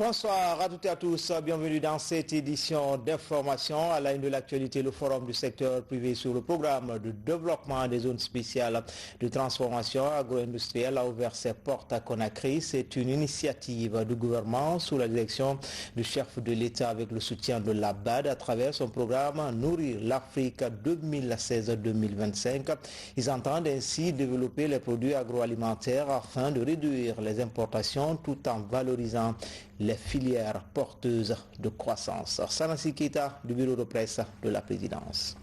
Bonsoir à toutes et à tous, bienvenue dans cette édition d'information. À la une de l'actualité, le forum du secteur privé sur le programme de développement des zones spéciales de transformation agro-industrielle a ouvert ses portes à Conakry. C'est une initiative du gouvernement sous la direction du chef de l'État avec le soutien de la BAD à travers son programme Nourrir l'Afrique 2016-2025. Ils entendent ainsi développer les produits agroalimentaires afin de réduire les importations tout en valorisant les filières porteuses de croissance. Sanassi Keita du bureau de presse de la présidence.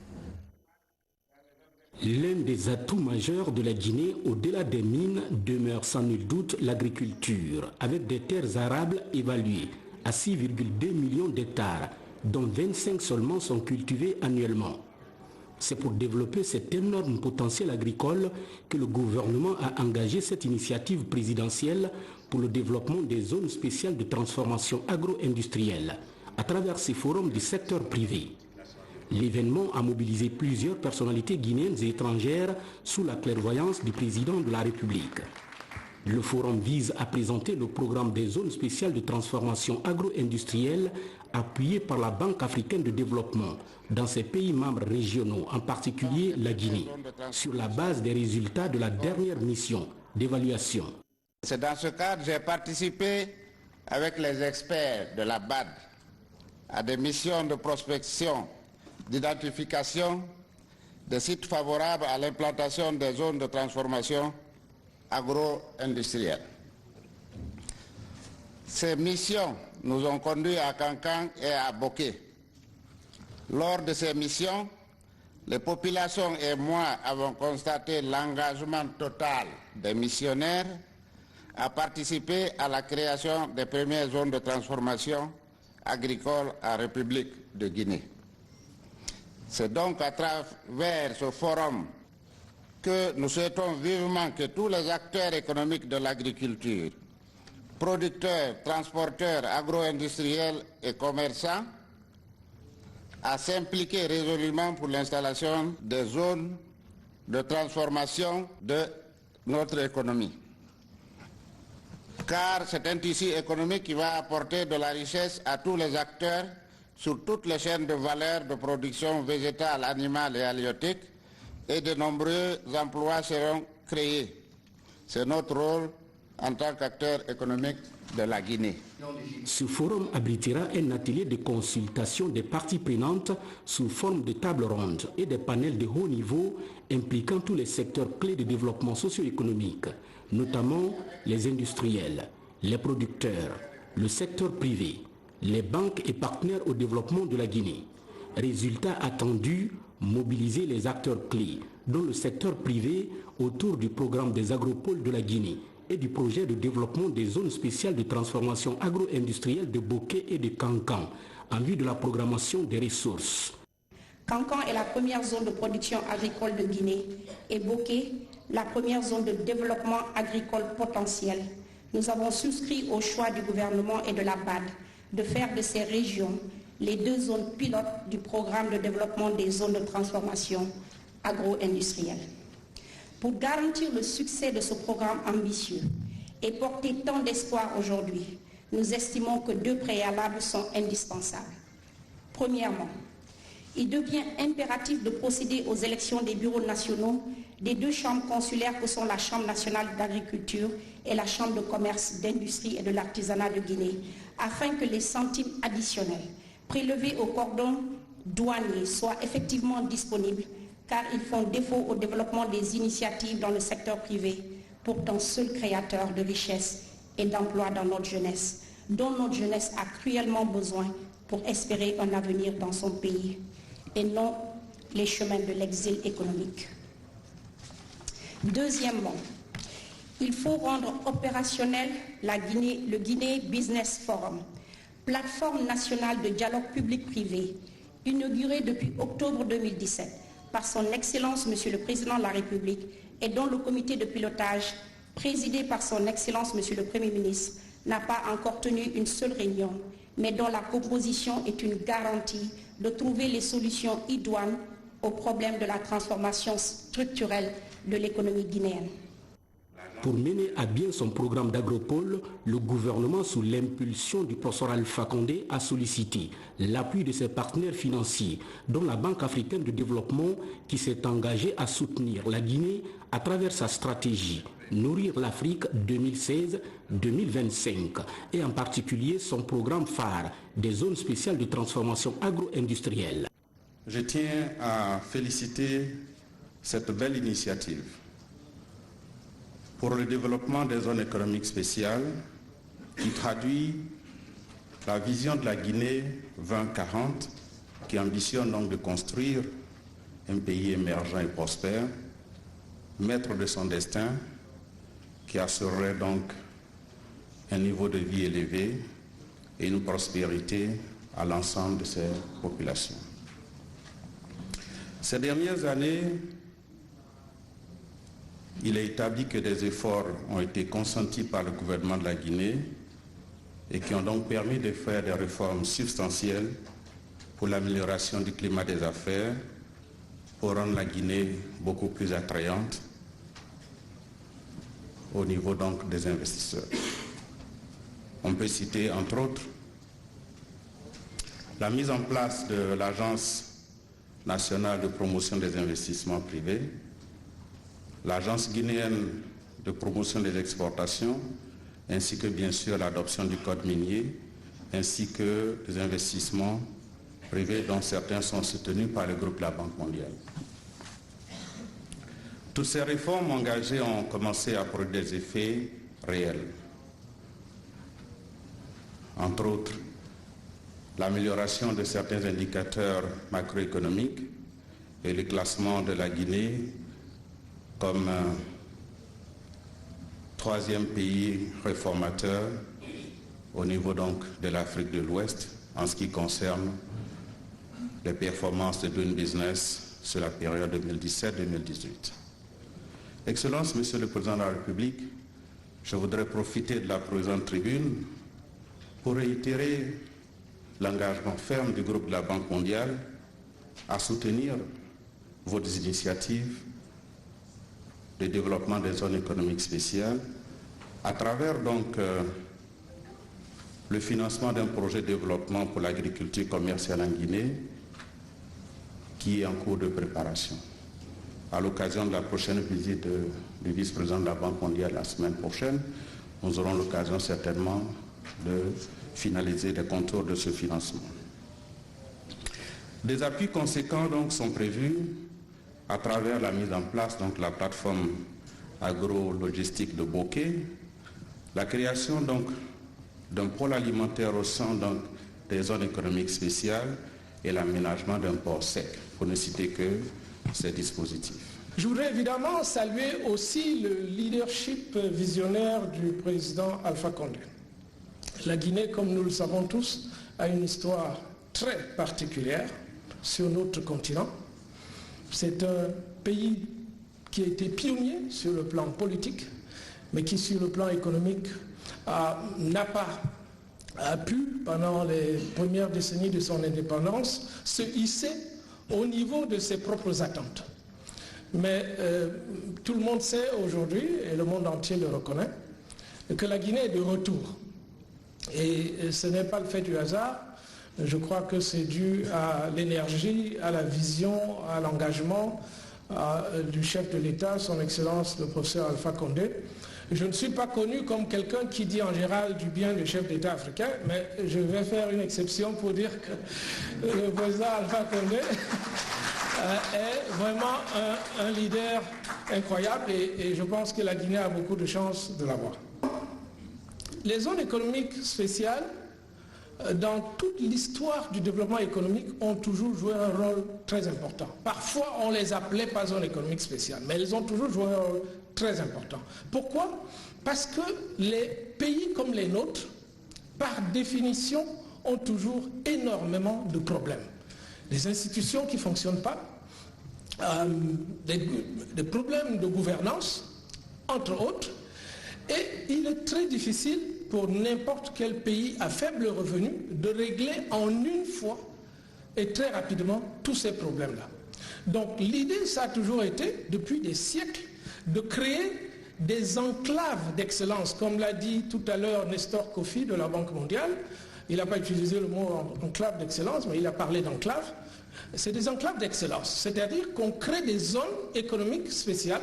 L'un des atouts majeurs de la Guinée au-delà des mines demeure sans nul doute l'agriculture, avec des terres arables évaluées à 6,2 millions d'hectares, dont 25 seulement sont cultivées annuellement. C'est pour développer cet énorme potentiel agricole que le gouvernement a engagé cette initiative présidentielle pour le développement des zones spéciales de transformation agro-industrielle à travers ces forums du secteur privé. L'événement a mobilisé plusieurs personnalités guinéennes et étrangères sous la clairvoyance du président de la République. Le forum vise à présenter le programme des zones spéciales de transformation agro-industrielle appuyé par la Banque africaine de développement dans ses pays membres régionaux, en particulier la Guinée, sur la base des résultats de la dernière mission d'évaluation. C'est dans ce cadre que j'ai participé avec les experts de la BAD à des missions de prospection, d'identification des sites favorables à l'implantation des zones de transformation agro-industrielle. Ces missions nous ont conduits à Cancan et à Boké. Lors de ces missions, les populations et moi avons constaté l'engagement total des missionnaires à participer à la création des premières zones de transformation agricole en République de Guinée. C'est donc à travers ce forum que nous souhaitons vivement que tous les acteurs économiques de l'agriculture, producteurs, transporteurs, agro-industriels et commerçants, à s'impliquer résolument pour l'installation des zones de transformation de notre économie. Car c'est un tissu économique qui va apporter de la richesse à tous les acteurs sur toutes les chaînes de valeur de production végétale, animale et halieutique, et de nombreux emplois seront créés. C'est notre rôle en tant qu'acteur économique de la Guinée. Ce forum abritera un atelier de consultation des parties prenantes sous forme de table ronde et des panels de haut niveau impliquant tous les secteurs clés de développement socio-économique, notamment les industriels, les producteurs, le secteur privé, les banques et partenaires au développement de la Guinée. Résultat attendu, mobiliser les acteurs clés, dont le secteur privé, autour du programme des agropoles de la Guinée et du projet de développement des zones spéciales de transformation agro-industrielle de Boké et de Cancan, en vue de la programmation des ressources. Cancan est la première zone de production agricole de Guinée et Boké, la première zone de développement agricole potentiel. Nous avons souscrit au choix du gouvernement et de la BAD de faire de ces régions les deux zones pilotes du programme de développement des zones de transformation agro-industrielle. Pour garantir le succès de ce programme ambitieux et porter tant d'espoir aujourd'hui, nous estimons que deux préalables sont indispensables. Premièrement, il devient impératif de procéder aux élections des bureaux nationaux des deux chambres consulaires que sont la Chambre nationale d'agriculture et la Chambre de commerce, d'industrie et de l'artisanat de Guinée, afin que les centimes additionnels prélevés au cordon douanier soient effectivement disponibles, car ils font défaut au développement des initiatives dans le secteur privé, pourtant seul créateur de richesses et d'emplois dans notre jeunesse, dont notre jeunesse a cruellement besoin pour espérer un avenir dans son pays, et non les chemins de l'exil économique. Deuxièmement, il faut rendre opérationnel le Guinée Business Forum, plateforme nationale de dialogue public-privé, inaugurée depuis octobre 2017 par son Excellence Monsieur le Président de la République et dont le comité de pilotage, présidé par son Excellence Monsieur le Premier ministre, n'a pas encore tenu une seule réunion, mais dont la composition est une garantie de trouver les solutions idoines aux problèmes de la transformation structurelle de l'économie guinéenne. Pour mener à bien son programme d'agropole, le gouvernement, sous l'impulsion du professeur Alpha Condé, a sollicité l'appui de ses partenaires financiers, dont la Banque africaine de développement, qui s'est engagée à soutenir la Guinée à travers sa stratégie Nourrir l'Afrique 2016-2025 et en particulier son programme phare des zones spéciales de transformation agro-industrielle. Je tiens à féliciter cette belle initiative pour le développement des zones économiques spéciales qui traduit la vision de la Guinée 2040 qui ambitionne donc de construire un pays émergent et prospère, maître de son destin, qui assurerait donc un niveau de vie élevé et une prospérité à l'ensemble de ses populations. Ces dernières années, il est établi que des efforts ont été consentis par le gouvernement de la Guinée et qui ont donc permis de faire des réformes substantielles pour l'amélioration du climat des affaires, pour rendre la Guinée beaucoup plus attrayante au niveau donc des investisseurs. On peut citer entre autres la mise en place de l'Agence nationale de promotion des investissements privés, l'Agence guinéenne de promotion des exportations, ainsi que bien sûr l'adoption du code minier, ainsi que des investissements privés dont certains sont soutenus par le groupe de la Banque mondiale. Toutes ces réformes engagées ont commencé à produire des effets réels. Entre autres, l'amélioration de certains indicateurs macroéconomiques et le classement de la Guinée comme troisième pays réformateur au niveau donc de l'Afrique de l'Ouest en ce qui concerne les performances de Doing Business sur la période 2017-2018. Excellences, Monsieur le Président de la République, je voudrais profiter de la présente tribune pour réitérer l'engagement ferme du groupe de la Banque mondiale à soutenir vos initiatives de développement des zones économiques spéciales à travers donc le financement d'un projet de développement pour l'agriculture commerciale en Guinée qui est en cours de préparation. À l'occasion de la prochaine visite du vice-président de la Banque mondiale la semaine prochaine, nous aurons l'occasion certainement de finaliser les contours de ce financement. Des appuis conséquents donc sont prévus à travers la mise en place donc la plateforme agro-logistique de Bokeh, la création donc d'un pôle alimentaire au sein donc des zones économiques spéciales et l'aménagement d'un port sec, pour ne citer que ces dispositifs. Je voudrais évidemment saluer aussi le leadership visionnaire du président Alpha Condé. La Guinée, comme nous le savons tous, a une histoire très particulière sur notre continent. C'est un pays qui a été pionnier sur le plan politique, mais qui sur le plan économique n'a pas pu, pendant les premières décennies de son indépendance, se hisser au niveau de ses propres attentes. Mais tout le monde sait aujourd'hui, et le monde entier le reconnaît, que la Guinée est de retour. Et ce n'est pas le fait du hasard, je crois que c'est dû à l'énergie, à la vision, à l'engagement du chef de l'État, son Excellence le professeur Alpha Condé. Je ne suis pas connu comme quelqu'un qui dit en général du bien du chef d'État africain, mais je vais faire une exception pour dire que le président Alpha Condé est vraiment un leader incroyable et je pense que la Guinée a beaucoup de chance de l'avoir. Les zones économiques spéciales, dans toute l'histoire du développement économique, ont toujours joué un rôle très important. Parfois, on ne les appelait pas zones économiques spéciales, mais elles ont toujours joué un rôle très important. Pourquoi? Parce que les pays comme les nôtres, par définition, ont toujours énormément de problèmes. Des institutions qui ne fonctionnent pas, des problèmes de gouvernance, entre autres, et il est très difficile pour n'importe quel pays à faible revenu de régler en une fois et très rapidement tous ces problèmes-là. Donc l'idée, ça a toujours été, depuis des siècles, de créer des enclaves d'excellence, comme l'a dit tout à l'heure Nestor Kofi de la Banque mondiale. Il n'a pas utilisé le mot enclave d'excellence, mais il a parlé d'enclave. C'est des enclaves d'excellence, c'est-à-dire qu'on crée des zones économiques spéciales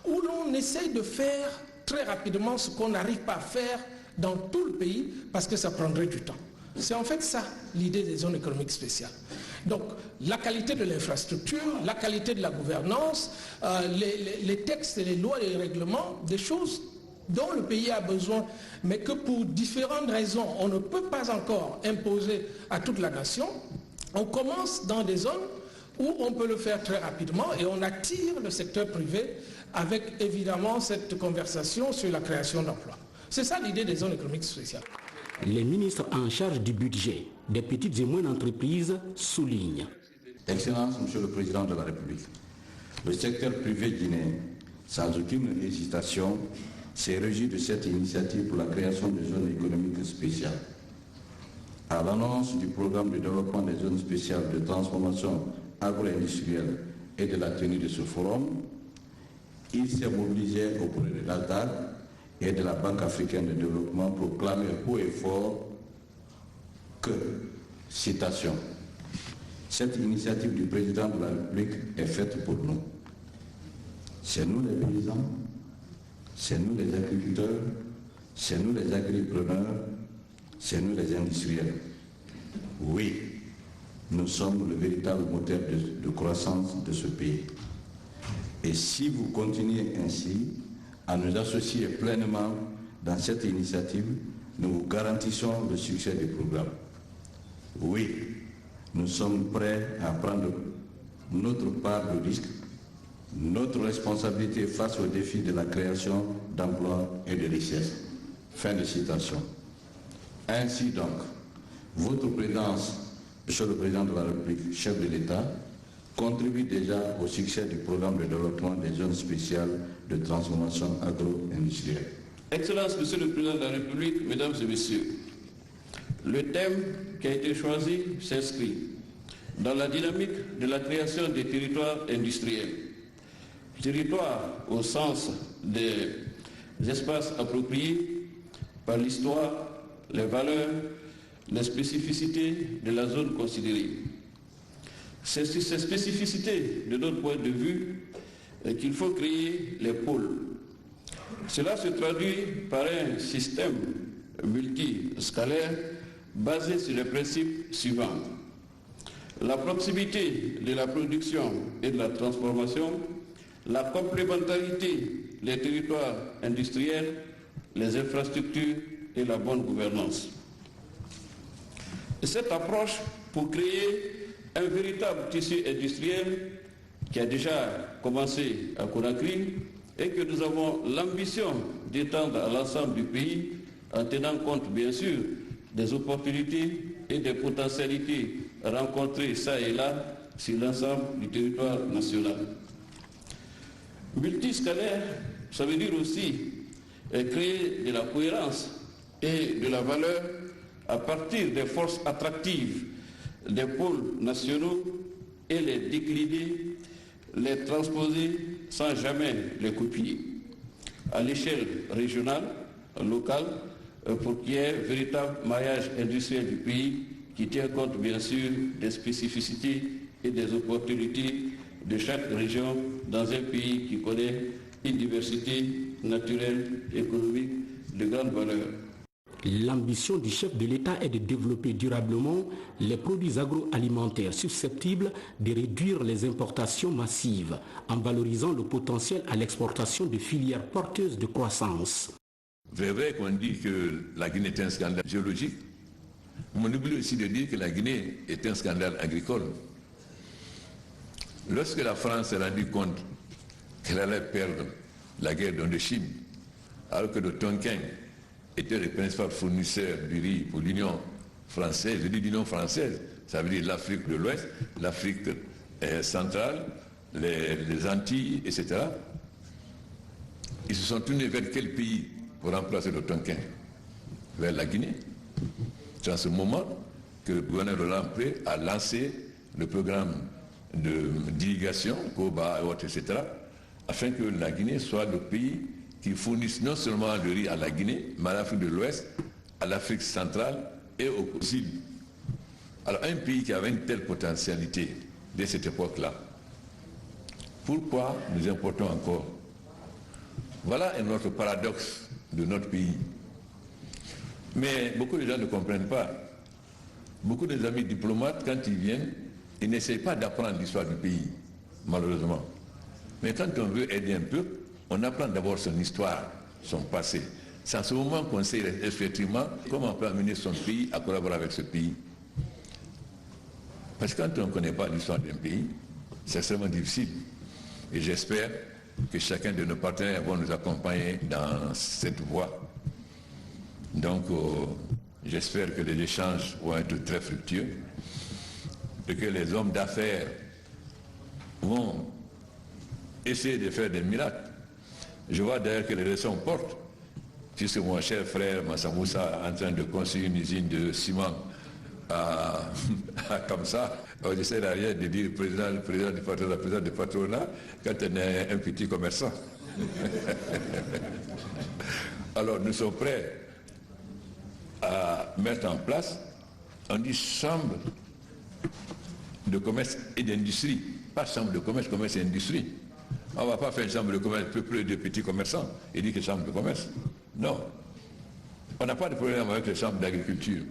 où l'on essaye de faire très rapidement ce qu'on n'arrive pas à faire dans tout le pays parce que ça prendrait du temps. C'est en fait ça l'idée des zones économiques spéciales. Donc la qualité de l'infrastructure, la qualité de la gouvernance, les textes et les lois et les règlements, des choses dont le pays a besoin, mais que pour différentes raisons, on ne peut pas encore imposer à toute la nation. On commence dans des zones où on peut le faire très rapidement et on attire le secteur privé avec évidemment cette conversation sur la création d'emplois. C'est ça l'idée des zones économiques spéciales. Les ministres en charge du budget des petites et moyennes entreprises soulignent. Excellence, Monsieur le Président de la République, le secteur privé guinéen, sans aucune hésitation, s'est réjoui de cette initiative pour la création des zones économiques spéciales. À l'annonce du programme de développement des zones spéciales de transformation agro-industrielle et de la tenue de ce forum, il s'est mobilisé auprès de l'ALTAD et de la Banque africaine de développement pour clamer haut et fort que, citation, cette initiative du président de la République est faite pour nous. C'est nous les paysans, c'est nous les agriculteurs, c'est nous les agripreneurs, c'est nous les industriels. Oui, nous sommes le véritable moteur de croissance de ce pays. Et si vous continuez ainsi à nous associer pleinement dans cette initiative, nous vous garantissons le succès du programme. Oui, nous sommes prêts à prendre notre part de risque, notre responsabilité face aux défis de la création d'emplois et de richesses. Fin de citation. Ainsi donc, votre présidence, Monsieur le Président de la République, chef de l'État, contribue déjà au succès du programme de développement des zones spéciales de transformation agro-industrielle. Excellence, Monsieur le Président de la République, Mesdames et Messieurs, le thème qui a été choisi s'inscrit dans la dynamique de la création des territoires industriels. Territoires au sens des espaces appropriés par l'histoire, les valeurs, les spécificités de la zone considérée. C'est sur ces spécificités, de notre point de vue, qu'il faut créer les pôles. Cela se traduit par un système multiscalaire basé sur les principes suivants. La proximité de la production et de la transformation, la complémentarité des territoires industriels, les infrastructures et la bonne gouvernance. Et cette approche pour créer un véritable tissu industriel qui a déjà commencé à Conakry et que nous avons l'ambition d'étendre à l'ensemble du pays en tenant compte bien sûr des opportunités et des potentialités rencontrées ça et là sur l'ensemble du territoire national. Multiscalaire, ça veut dire aussi créer de la cohérence et de la valeur à partir des forces attractives des pôles nationaux et les décliner, les transposer sans jamais les copier. À l'échelle régionale, locale, pour qu'il y ait un véritable maillage industriel du pays qui tient compte bien sûr des spécificités et des opportunités de chaque région dans un pays qui connaît une diversité naturelle, économique de grande valeur. L'ambition du chef de l'État est de développer durablement les produits agroalimentaires susceptibles de réduire les importations massives en valorisant le potentiel à l'exportation de filières porteuses de croissance. C'est vrai qu'on dit que la Guinée est un scandale géologique, mais on oublie aussi de dire que la Guinée est un scandale agricole. Lorsque la France s'est rendue compte qu'elle allait perdre la guerre d'Indochine, alors que le Tonkin était le principal fournisseur du riz pour l'Union française, je dis l'Union française, ça veut dire l'Afrique de l'Ouest, l'Afrique centrale, les Antilles, etc. Ils se sont tournés vers quel pays pour remplacer le Tonkin? Vers la Guinée. C'est en ce moment que le gouverneur Roland Pré a lancé le programme d'irrigation, COBA et autres, etc., afin que la Guinée soit le pays qui fournissent non seulement le riz à la Guinée, mais à l'Afrique de l'Ouest, à l'Afrique centrale et au Sud. Alors un pays qui avait une telle potentialité dès cette époque-là, pourquoi nous importons encore? Voilà un autre paradoxe de notre pays. Mais beaucoup de gens ne comprennent pas. Beaucoup de amis diplomates, quand ils viennent, ils n'essayent pas d'apprendre l'histoire du pays, malheureusement. Mais quand on veut aider un peuple, on apprend d'abord son histoire, son passé. C'est en ce moment qu'on sait effectivement comment on peut amener son pays à collaborer avec ce pays. Parce que quand on ne connaît pas l'histoire d'un pays, c'est extrêmement difficile. Et j'espère que chacun de nos partenaires va nous accompagner dans cette voie. Donc, j'espère que les échanges vont être très fructueux et que les hommes d'affaires vont essayer de faire des miracles. Je vois d'ailleurs que les leçons portent, puisque mon cher frère Massamoussa est en train de construire une usine de ciment comme ça. Je sais rien de dire le président du patronat quand on est un petit commerçant. Alors nous sommes prêts à mettre en place une chambre de commerce et d'industrie. Pas chambre de commerce, commerce et industrie. On ne va pas faire une chambre de commerce peuplée de petits commerçants et dire que chambre de commerce. Non. On n'a pas de problème avec les chambres d'agriculture.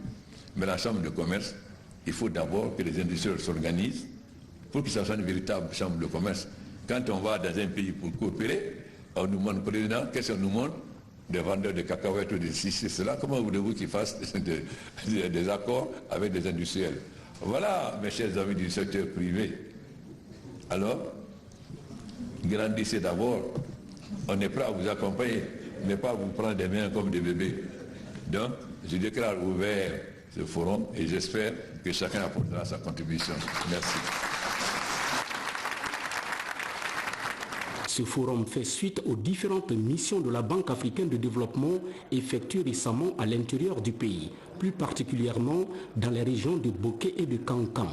Mais la chambre de commerce, il faut d'abord que les industriels s'organisent pour que ça soit une véritable chambre de commerce. Quand on va dans un pays pour coopérer, on nous demande, président, qu'est-ce qu'on nous demande? Des vendeurs de cacahuètes ou de ceci, cela. Comment voulez-vous qu'ils fassent des accords avec des industriels? Voilà, mes chers amis du secteur privé. Alors, grandissez d'abord. On est prêt à vous accompagner, mais pas à vous prendre des mains comme des bébés. Donc, je déclare ouvert ce forum et j'espère que chacun apportera sa contribution. Merci. Ce forum fait suite aux différentes missions de la Banque africaine de développement effectuées récemment à l'intérieur du pays, plus particulièrement dans les régions de Bokeh et de Kankan.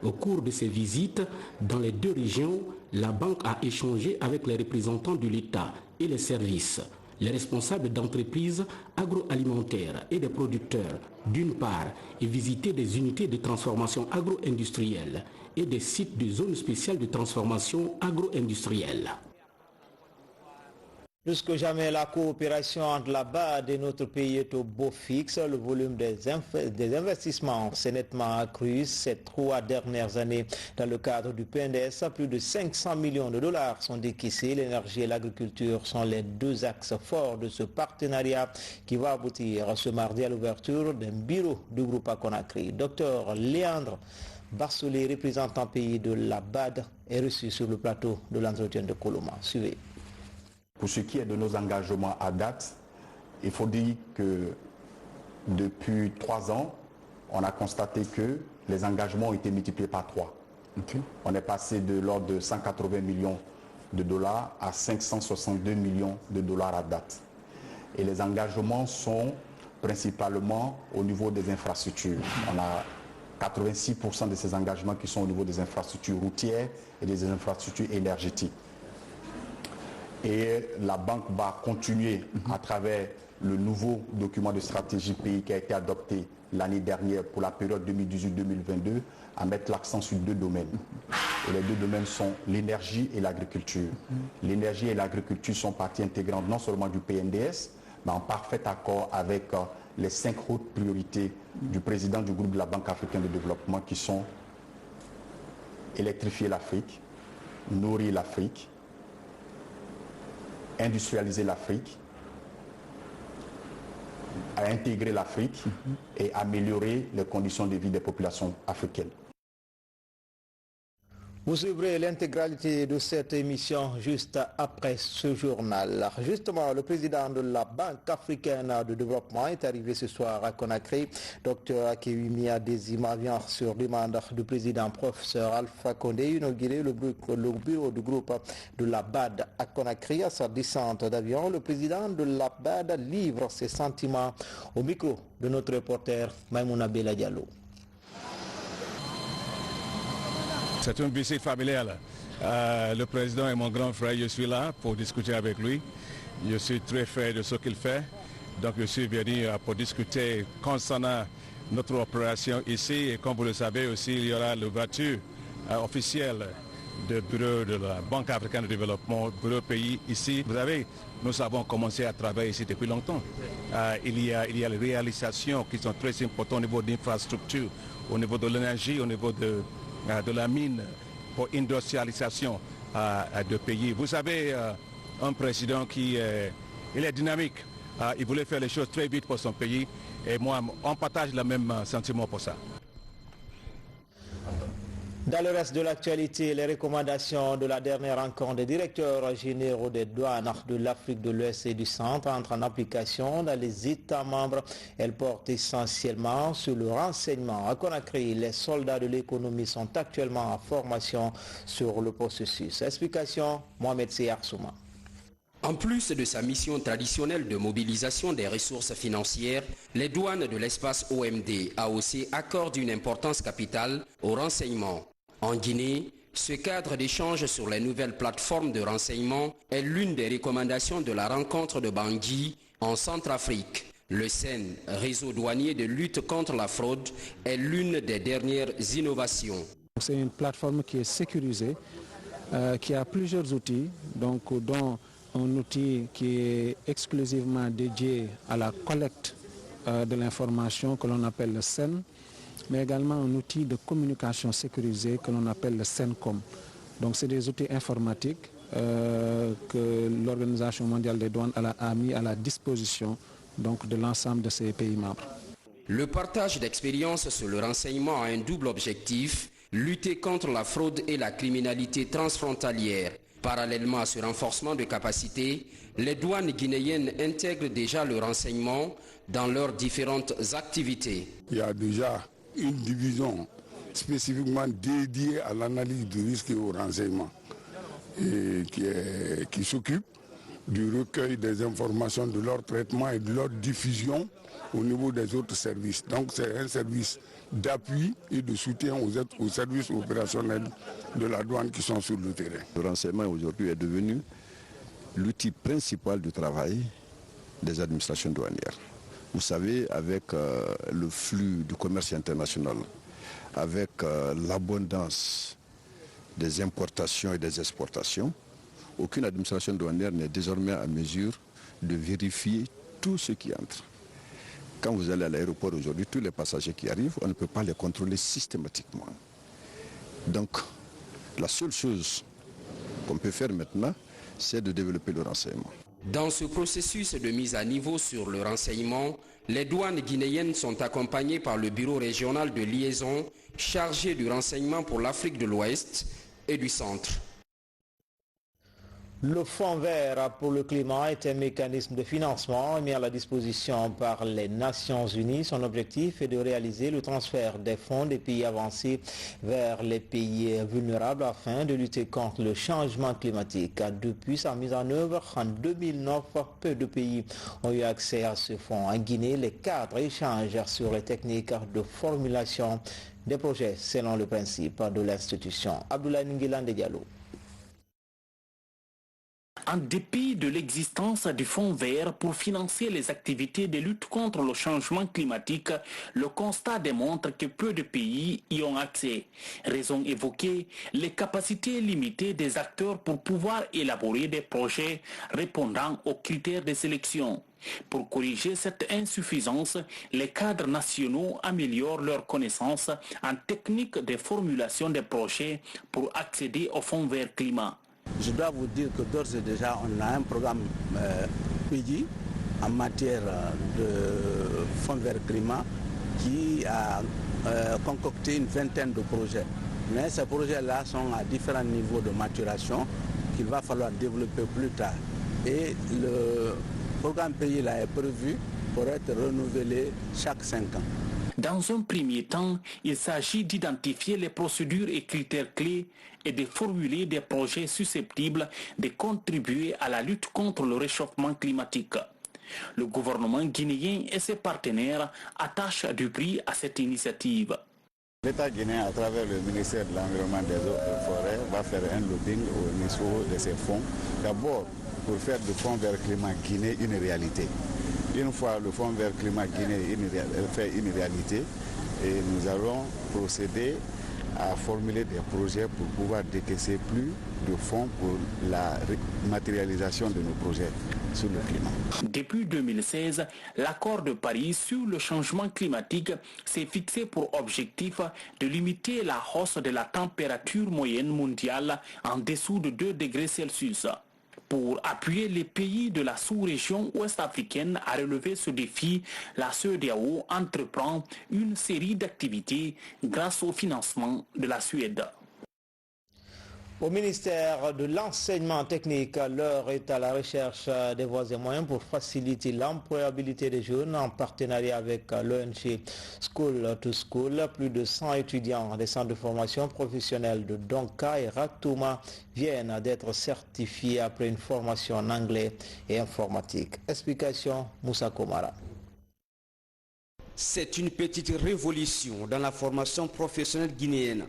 Au cours de ces visites, dans les deux régions, la banque a échangé avec les représentants de l'État et les services, les responsables d'entreprises agroalimentaires et des producteurs, d'une part, et visité des unités de transformation agro-industrielle et des sites de zones spéciales de transformation agro-industrielle. Plus que jamais, la coopération entre la BAD et notre pays est au beau fixe. Le volume des investissements s'est nettement accru ces 3 dernières années. Dans le cadre du PNDS, plus de 500 millions de dollars sont décaissés. L'énergie et l'agriculture sont les 2 axes forts de ce partenariat qui va aboutir ce mardi à l'ouverture d'un bureau du groupe à Conakry. Docteur Léandre Barsolé, représentant pays de la BAD, est reçu sur le plateau de l'entretien de Coloma. Suivez. Pour ce qui est de nos engagements à date, il faut dire que depuis 3 ans, on a constaté que les engagements ont été multipliés par 3. Okay. On est passé de l'ordre de 180 millions de dollars à 562 millions de dollars à date. Et les engagements sont principalement au niveau des infrastructures. On a 86% de ces engagements qui sont au niveau des infrastructures routières et des infrastructures énergétiques. Et la banque va continuer à travers le nouveau document de stratégie pays qui a été adopté l'année dernière pour la période 2018-2022 à mettre l'accent sur 2 domaines. Et les 2 domaines sont l'énergie et l'agriculture. L'énergie et l'agriculture sont partie intégrante non seulement du PNDS, mais en parfait accord avec les 5 hautes priorités du président du groupe de la Banque africaine de développement qui sont électrifier l'Afrique, nourrir l'Afrique, industrialiser l'Afrique, à intégrer l'Afrique et améliorer les conditions de vie des populations africaines. Vous suivrez l'intégralité de cette émission juste après ce journal. Justement, le président de la Banque africaine de développement est arrivé ce soir à Conakry. Dr Akewimi Adesima vient sur demande du président professeur Alpha Condé inaugurer le bureau du groupe de la BAD à Conakry. À sa descente d'avion, le président de la BAD livre ses sentiments au micro de notre reporter Maïmouna Bella Diallo. C'est une visite familiale. Le président est mon grand frère, je suis là pour discuter avec lui. Je suis très fier de ce qu'il fait. Donc je suis venu pour discuter concernant notre opération ici. Et comme vous le savez aussi, il y aura l'ouverture officielle du bureau de la Banque africaine de développement, bureau pays ici. Vous savez, nous avons commencé à travailler ici depuis longtemps. Il y a les réalisations qui sont très importantes au niveau de l'infrastructure, au niveau de l'énergie, au niveau de la mine pour industrialisation de pays. Vous savez, un président qui il est dynamique. Il voulait faire les choses très vite pour son pays et moi, on partage le même sentiment pour ça. Dans le reste de l'actualité, les recommandations de la dernière rencontre des directeurs généraux des douanes de l'Afrique de l'Ouest et du Centre entrent en application dans les États membres. Elles portent essentiellement sur le renseignement. À Conakry, les soldats de l'économie sont actuellement en formation sur le processus. Explication, Mohamed Seyar Souma. En plus de sa mission traditionnelle de mobilisation des ressources financières, les douanes de l'espace OMD AOC accordent une importance capitale au renseignement. En Guinée, ce cadre d'échange sur les nouvelles plateformes de renseignement est l'une des recommandations de la rencontre de Bangui en Centrafrique. Le CEN, réseau douanier de lutte contre la fraude, est l'une des dernières innovations. C'est une plateforme qui est sécurisée, qui a plusieurs outils, dont un outil qui est exclusivement dédié à la collecte de l'information que l'on appelle le CEN, mais également un outil de communication sécurisé que l'on appelle le CENCOM. Donc c'est des outils informatiques que l'Organisation mondiale des douanes a mis à la disposition donc, de l'ensemble de ses pays membres. Le partage d'expériences sur le renseignement a un double objectif, lutter contre la fraude et la criminalité transfrontalière. Parallèlement à ce renforcement de capacité, les douanes guinéennes intègrent déjà le renseignement dans leurs différentes activités. Il y a déjà une division spécifiquement dédiée à l'analyse du risque et au renseignement et qui s'occupe du recueil des informations, de leur traitement et de leur diffusion au niveau des autres services. Donc c'est un service d'appui et de soutien aux services opérationnels de la douane qui sont sur le terrain. Le renseignement aujourd'hui est devenu l'outil principal de travail des administrations douanières. Vous savez, avec le flux du commerce international, avec l'abondance des importations et des exportations, aucune administration douanière n'est désormais à mesure de vérifier tout ce qui entre. Quand vous allez à l'aéroport aujourd'hui, tous les passagers qui arrivent, on ne peut pas les contrôler systématiquement. Donc, la seule chose qu'on peut faire maintenant, c'est de développer le renseignement. Dans ce processus de mise à niveau sur le renseignement, les douanes guinéennes sont accompagnées par le bureau régional de liaison chargé du renseignement pour l'Afrique de l'Ouest et du Centre. Le Fonds vert pour le climat est un mécanisme de financement mis à la disposition par les Nations Unies. Son objectif est de réaliser le transfert des fonds des pays avancés vers les pays vulnérables afin de lutter contre le changement climatique. Depuis sa mise en œuvre en 2009, peu de pays ont eu accès à ce fonds. En Guinée, les cadres échangent sur les techniques de formulation des projets selon le principe de l'institution. Abdoulaye Nguilande Diallo. En dépit de l'existence du Fonds vert pour financer les activités de lutte contre le changement climatique, le constat démontre que peu de pays y ont accès. Raison évoquée, les capacités limitées des acteurs pour pouvoir élaborer des projets répondant aux critères de sélection. Pour corriger cette insuffisance, les cadres nationaux améliorent leurs connaissances en technique de formulation des projets pour accéder au Fonds vert climat. Je dois vous dire que d'ores et déjà, on a un programme PEGI en matière de fonds vert climat qui a concocté une vingtaine de projets. Mais ces projets-là sont à différents niveaux de maturation qu'il va falloir développer plus tard. Et le programme PEGI là est prévu pour être renouvelé chaque 5 ans. Dans un premier temps, il s'agit d'identifier les procédures et critères clés et de formuler des projets susceptibles de contribuer à la lutte contre le réchauffement climatique. Le gouvernement guinéen et ses partenaires attachent du prix à cette initiative. L'État guinéen, à travers le ministère de l'Environnement, des Eaux et des Forêts, va faire un lobbying au niveau de ces fonds. D'abord, pour faire du Fonds vert climat Guinée une réalité. Une fois le Fonds vert climat Guinée fait une réalité, et nous allons procéder à formuler des projets pour pouvoir décaisser plus de fonds pour la matérialisation de nos projets sur le climat. Depuis 2016, l'accord de Paris sur le changement climatique s'est fixé pour objectif de limiter la hausse de la température moyenne mondiale en dessous de 2 degrés Celsius. Pour appuyer les pays de la sous-région ouest-africaine à relever ce défi, la CEDEAO entreprend une série d'activités grâce au financement de la Suède. Au ministère de l'enseignement technique, l'heure est à la recherche des voies et moyens pour faciliter l'employabilité des jeunes en partenariat avec l'ONG School to School. Plus de 100 étudiants des centres de formation professionnelle de Donka et Ratouma viennent d'être certifiés après une formation en anglais et informatique. Explication Moussa Komara. C'est une petite révolution dans la formation professionnelle guinéenne.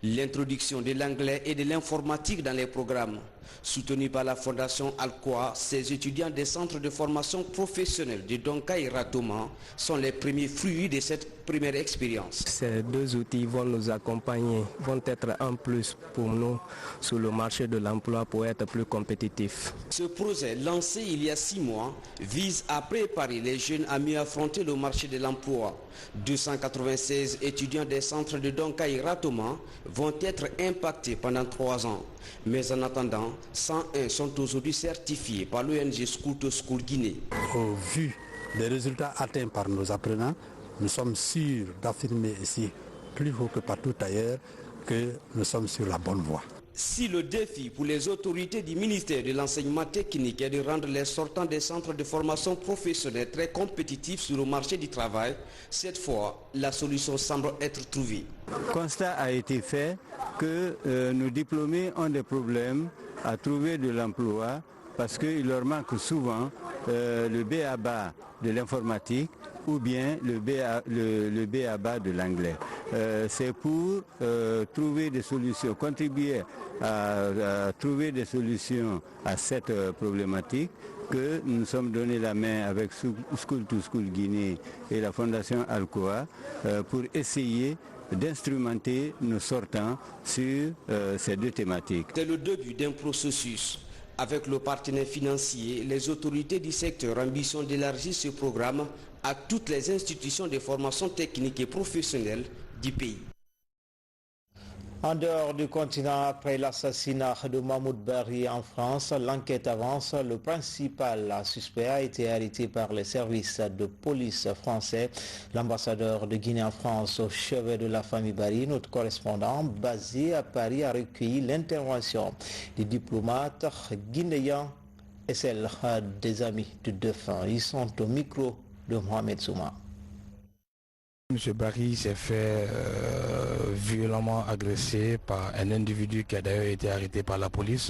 L'introduction de l'anglais et de l'informatique dans les programmes. Soutenu par la Fondation Alcoa, ces étudiants des centres de formation professionnelle de Donka et Ratouma sont les premiers fruits de cette première expérience. Ces deux outils vont nous accompagner, vont être en plus pour nous sur le marché de l'emploi pour être plus compétitifs. Ce projet lancé il y a 6 mois vise à préparer les jeunes à mieux affronter le marché de l'emploi. 296 étudiants des centres de Donka et Ratouma vont être impactés pendant 3 ans. Mais en attendant, 101 sont aujourd'hui certifiés par l'ONG School to School Guinée. Au vu des résultats atteints par nos apprenants, nous sommes sûrs d'affirmer ici, plus haut que partout ailleurs, que nous sommes sur la bonne voie. Si le défi pour les autorités du ministère de l'enseignement technique est de rendre les sortants des centres de formation professionnelle très compétitifs sur le marché du travail, cette fois, la solution semble être trouvée. Le constat a été fait que nos diplômés ont des problèmes à trouver de l'emploi parce qu'il leur manque souvent le B.A.B.A. de l'informatique ou bien le B.A.B.A. de l'anglais. C'est pour trouver des solutions, contribuer à trouver des solutions à cette problématique que nous nous sommes donné la main avec School to School Guinée et la Fondation Alcoa pour essayer d'instrumenter nos sortants sur ces deux thématiques. C'est le début d'un processus. Avec le partenaire financier, les autorités du secteur ambitionnent d'élargir ce programme à toutes les institutions de formation technique et professionnelle du pays. En dehors du continent, après l'assassinat de Mahmoud Barry en France, l'enquête avance. Le principal suspect a été arrêté par les services de police français. L'ambassadeur de Guinée en France au chevet de la famille Barry, notre correspondant basé à Paris, a recueilli l'intervention des diplomates guinéens et celle des amis du défunt. Ils sont au micro de Mohamed Souma. M. Barry s'est fait violemment agressé par un individu qui a d'ailleurs été arrêté par la police,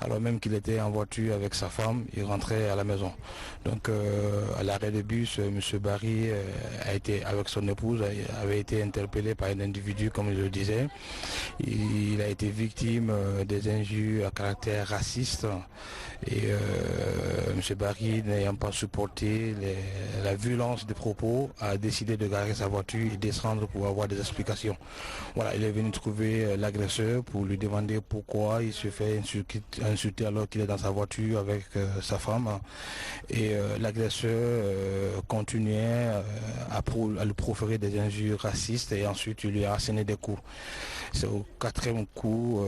alors même qu'il était en voiture avec sa femme, il rentrait à la maison. Donc à l'arrêt de bus, M. Barry a été, avec son épouse, avait été interpellé par un individu, comme je le disais. Il a été victime des injures à caractère raciste et M. Barry, n'ayant pas supporté la violence des propos, a décidé de garer sa voiture et descendre pour avoir des explications. Voilà, il est venu trouver l'agresseur pour lui demander pourquoi il se fait insulter alors qu'il est dans sa voiture avec sa femme. Et l'agresseur continuait à lui proférer des injures racistes et ensuite il lui a asséné des coups. C'est au 4e coup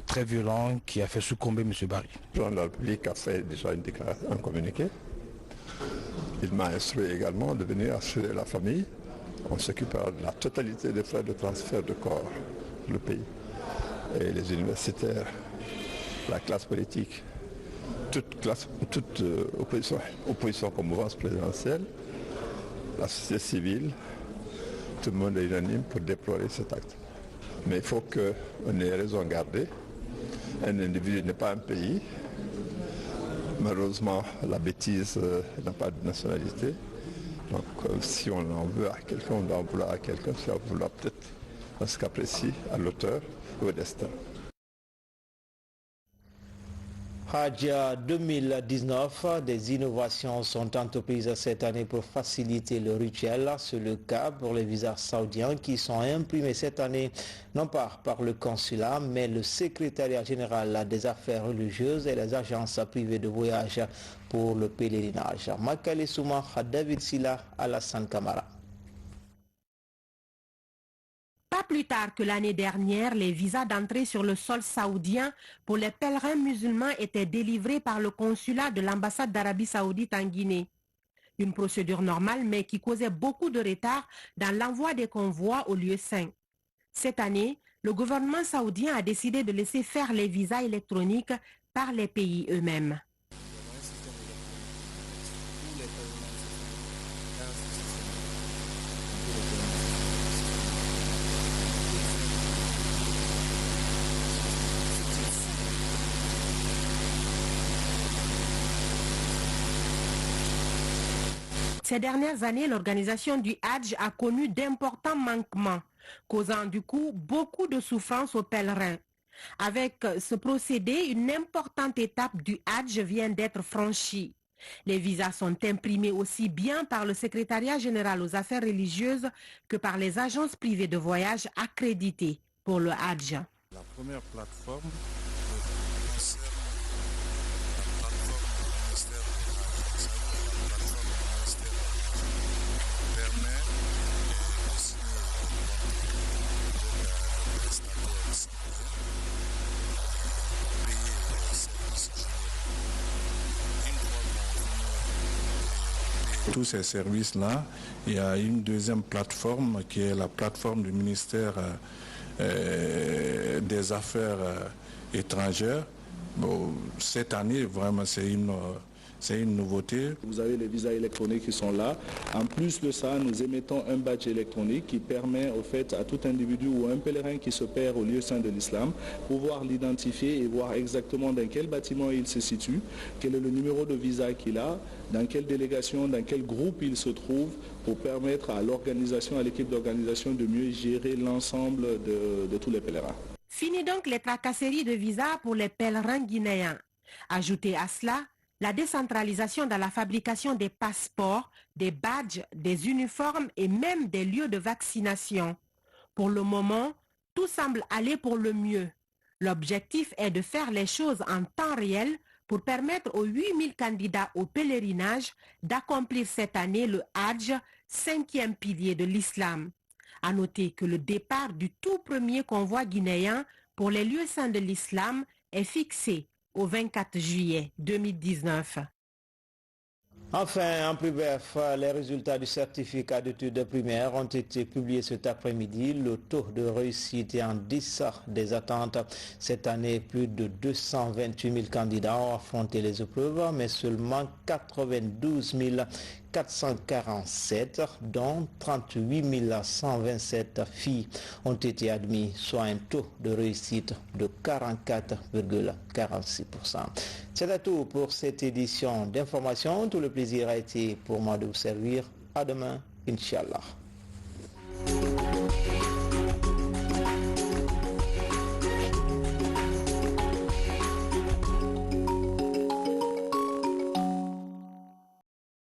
très violent qui a fait succomber M. Barry. Le président de la République a fait déjà un communiqué. Il m'a instruit également de venir assurer la famille. On s'occupera de la totalité des frais de transfert de corps dans le pays. Et les universitaires, la classe politique, toute opposition comme mouvance présidentielle, la société civile, tout le monde est unanime pour déplorer cet acte. Mais il faut qu'on ait raison gardée. Un individu n'est pas un pays. Malheureusement, la bêtise n'a pas de nationalité. Donc si on en veut à quelqu'un, on doit en vouloir à quelqu'un, si on vouloir peut-être à ce qu'apprécie à l'auteur ou au destin. Hajj 2019, des innovations sont entreprises cette année pour faciliter le rituel. C'est le cas pour les visas saoudiens qui sont imprimés cette année, non pas par le consulat, mais le secrétariat général des affaires religieuses et les agences privées de voyage pour le pèlerinage. Makale Souma, David Silla, Alassane Kamara. Pas plus tard que l'année dernière, les visas d'entrée sur le sol saoudien pour les pèlerins musulmans étaient délivrés par le consulat de l'ambassade d'Arabie Saoudite en Guinée. Une procédure normale mais qui causait beaucoup de retard dans l'envoi des convois aux lieux saints. Cette année, le gouvernement saoudien a décidé de laisser faire les visas électroniques par les pays eux-mêmes. Ces dernières années, l'organisation du Hajj a connu d'importants manquements, causant du coup beaucoup de souffrance aux pèlerins. Avec ce procédé, une importante étape du Hajj vient d'être franchie. Les visas sont imprimés aussi bien par le secrétariat général aux affaires religieuses que par les agences privées de voyage accréditées pour le Hajj. La première plateforme tous ces services-là, il y a une deuxième plateforme qui est la plateforme du ministère des Affaires étrangères. Bon, cette année, vraiment, c'est une nouveauté. Vous avez les visas électroniques qui sont là. En plus de ça, nous émettons un badge électronique qui permet au fait à tout individu ou un pèlerin qui se perd au lieu saint de l'islam, pouvoir l'identifier et voir exactement dans quel bâtiment il se situe, quel est le numéro de visa qu'il a, dans quelle délégation, dans quel groupe il se trouve, pour permettre à l'organisation, à l'équipe d'organisation de mieux gérer l'ensemble de tous les pèlerins. Fini donc les tracasseries de visa pour les pèlerins guinéens. Ajoutez à cela la décentralisation dans la fabrication des passeports, des badges, des uniformes et même des lieux de vaccination. Pour le moment, tout semble aller pour le mieux. L'objectif est de faire les choses en temps réel pour permettre aux 8000 candidats au pèlerinage d'accomplir cette année le Hajj, 5e pilier de l'islam. À noter que le départ du tout premier convoi guinéen pour les lieux saints de l'islam est fixé au 24 juillet 2019. Enfin, en plus bref, les résultats du certificat d'études primaires ont été publiés cet après-midi. Le taux de réussite est en deçà des attentes. Cette année, plus de 228 000 candidats ont affronté les épreuves, mais seulement 92 447, dont 38 127 filles ont été admises, soit un taux de réussite de 44,46%. C'est à tout pour cette édition d'information. Tout le plaisir a été pour moi de vous servir. À demain, Inch'Allah.